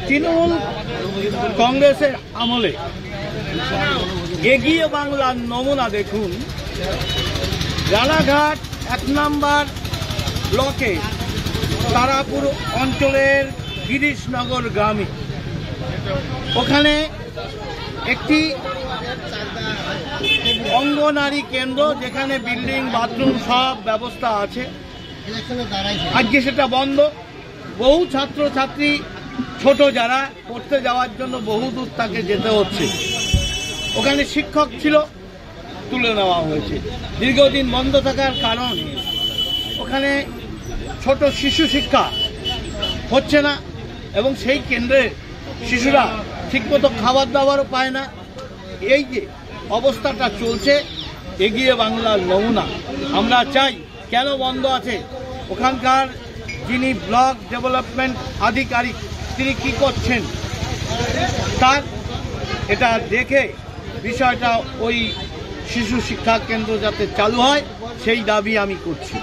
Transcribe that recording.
তৃণমূল কংগ্রেসের আমলে এগিয়ে বাংলার নমুনা দেখুন। রানাঘাট 1 নম্বর ব্লকে তারাপুর অঞ্চলের গিরিশনগর গ্রামে ওখানে একটি অঙ্গনারী কেন্দ্র, যেখানে বিল্ডিং বাথরুম সব ব্যবস্থা আছে, আজকে সেটা বন্ধ। বহু ছাত্রছাত্রী ছোট যারা পড়তে যাওয়ার জন্য বহু দূর তাকে যেতে হচ্ছে। ওখানে শিক্ষক ছিল, তুলে নেওয়া হয়েছে। দীর্ঘদিন বন্ধ থাকার কারণ ওখানে ছোট শিশু শিক্ষা হচ্ছে না এবং সেই কেন্দ্রে শিশুরা ঠিকমতো খাবার দাবারও পায় না। এই যে অবস্থাটা চলছে, এগিয়ে বাংলার নমুনা। আমরা চাই, কেন বন্ধ আছে, ওখানকার যিনি ব্লক ডেভেলপমেন্ট আধিকারিক তিনি কি করছেন, তার এটা দেখে বিষয়টা ওই শিশু শিক্ষা কেন্দ্র যাতে চালু হয় সেই দাবি আমি করছি।